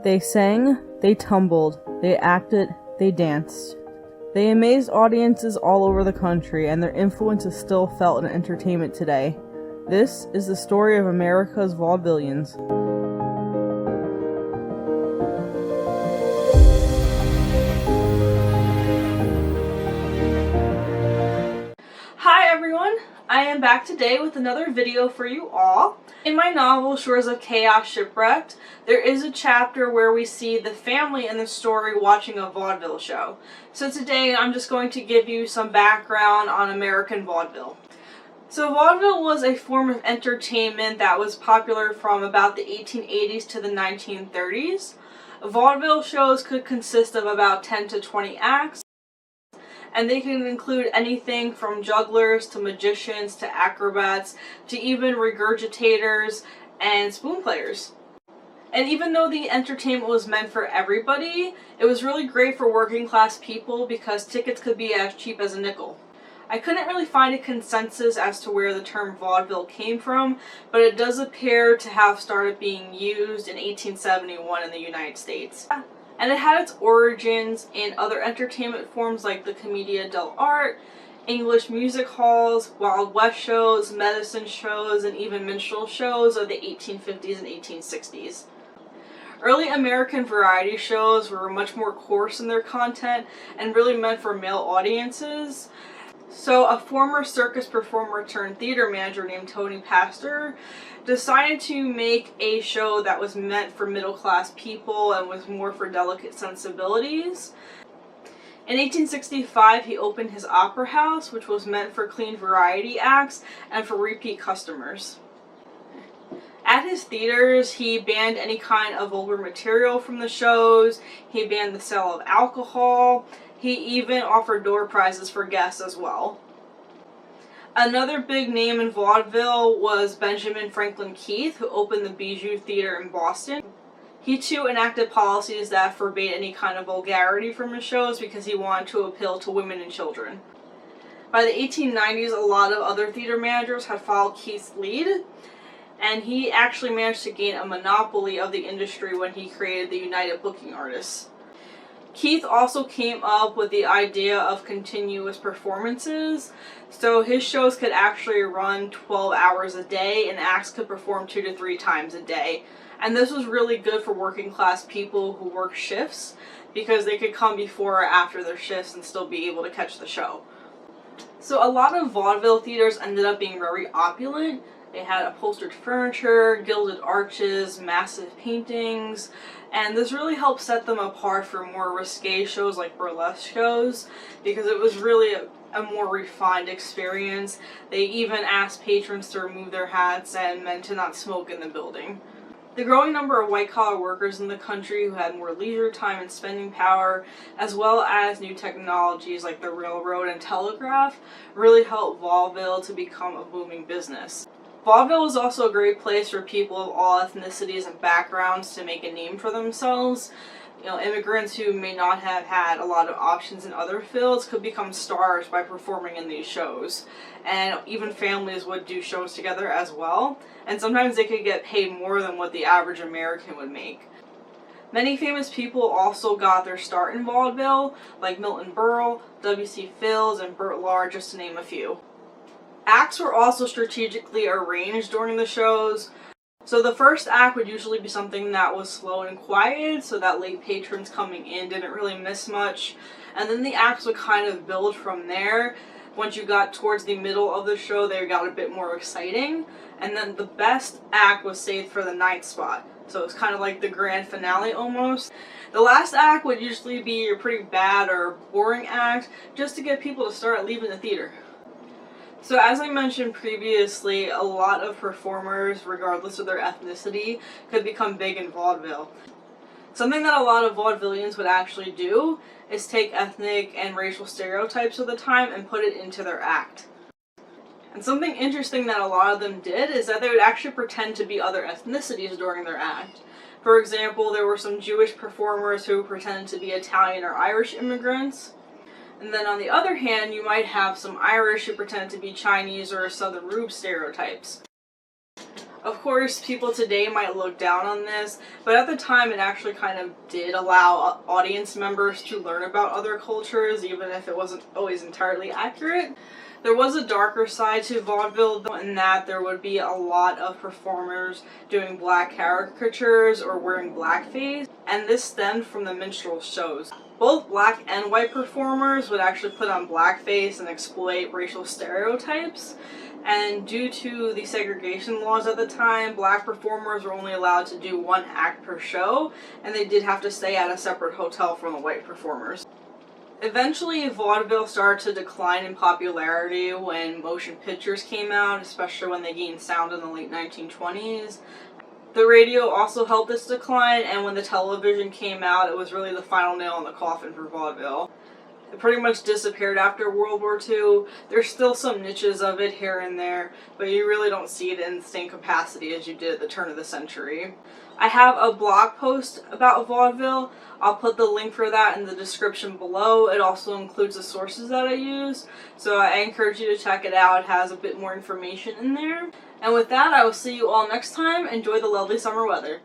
They sang, they tumbled, they acted, they danced. They amazed audiences all over the country, and their influence is still felt in entertainment today. This is the story of America's vaudevillians. Hi everyone! I am back today with another video for you all. In my novel, Shores of Chaos Shipwrecked, there is a chapter where we see the family in the story watching a vaudeville show. So today I'm just going to give you some background on American vaudeville. So vaudeville was a form of entertainment that was popular from about the 1880s to the 1930s. Vaudeville shows could consist of about 10 to 20 acts, and they can include anything from jugglers to magicians to acrobats to even regurgitators and spoon players. And even though the entertainment was meant for everybody, it was really great for working class people because tickets could be as cheap as a nickel. I couldn't really find a consensus as to where the term vaudeville came from, but it does appear to have started being used in 1871 in the United States. And it had its origins in other entertainment forms like the Commedia dell'arte, English music halls, Wild West shows, medicine shows, and even minstrel shows of the 1850s and 1860s. Early American variety shows were much more coarse in their content and really meant for male audiences. So a former circus performer turned theater manager named Tony Pastor decided to make a show that was meant for middle class people and was more for delicate sensibilities. In 1865 he opened his opera house, which was meant for clean variety acts and for repeat customers. At his theaters, he banned any kind of vulgar material from the shows, he banned the sale of alcohol, he even offered door prizes for guests as well. Another big name in vaudeville was Benjamin Franklin Keith, who opened the Bijou Theater in Boston. He too enacted policies that forbade any kind of vulgarity from his shows because he wanted to appeal to women and children. By the 1890s, a lot of other theater managers had followed Keith's lead, and he actually managed to gain a monopoly of the industry when he created the United Booking Artists. Keith also came up with the idea of continuous performances, so his shows could actually run 12 hours a day and acts could perform 2 to 3 times a day. And this was really good for working class people who work shifts because they could come before or after their shifts and still be able to catch the show. So a lot of vaudeville theaters ended up being very opulent. They had upholstered furniture, gilded arches, massive paintings, and this really helped set them apart from more risque shows like burlesque shows because it was really a more refined experience. They even asked patrons to remove their hats and men to not smoke in the building. The growing number of white-collar workers in the country who had more leisure time and spending power, as well as new technologies like the railroad and telegraph, really helped vaudeville to become a booming business. Vaudeville was also a great place for people of all ethnicities and backgrounds to make a name for themselves. You know, immigrants who may not have had a lot of options in other fields could become stars by performing in these shows. And even families would do shows together as well. And sometimes they could get paid more than what the average American would make. Many famous people also got their start in vaudeville, like Milton Berle, W.C. Fields, and Burt Lahr, just to name a few. Acts were also strategically arranged during the shows. So the first act would usually be something that was slow and quiet so that late patrons coming in didn't really miss much. And then the acts would kind of build from there. Once you got towards the middle of the show, they got a bit more exciting. And then the best act was saved for the night spot. So it was kind of like the grand finale almost. The last act would usually be a pretty bad or boring act just to get people to start leaving the theater. So as I mentioned previously, a lot of performers, regardless of their ethnicity, could become big in vaudeville. Something that a lot of vaudevillians would actually do is take ethnic and racial stereotypes of the time and put it into their act. And something interesting that a lot of them did is that they would actually pretend to be other ethnicities during their act. For example, there were some Jewish performers who pretended to be Italian or Irish immigrants. And then on the other hand, you might have some Irish who pretend to be Chinese or Southern Rube stereotypes. Of course, people today might look down on this, but at the time it actually kind of did allow audience members to learn about other cultures, even if it wasn't always entirely accurate. There was a darker side to vaudeville in that there would be a lot of performers doing black caricatures or wearing blackface, and this stemmed from the minstrel shows. Both black and white performers would actually put on blackface and exploit racial stereotypes. And due to the segregation laws at the time, black performers were only allowed to do one act per show, and they did have to stay at a separate hotel from the white performers. Eventually, vaudeville started to decline in popularity when motion pictures came out, especially when they gained sound in the late 1920s. The radio also helped this decline, and when the television came out, it was really the final nail in the coffin for vaudeville. It pretty much disappeared after World War II. There's still some niches of it here and there, but you really don't see it in the same capacity as you did at the turn of the century. I have a blog post about vaudeville. I'll put the link for that in the description below. It also includes the sources that I use, so I encourage you to check it out. It has a bit more information in there. And with that, I will see you all next time. Enjoy the lovely summer weather.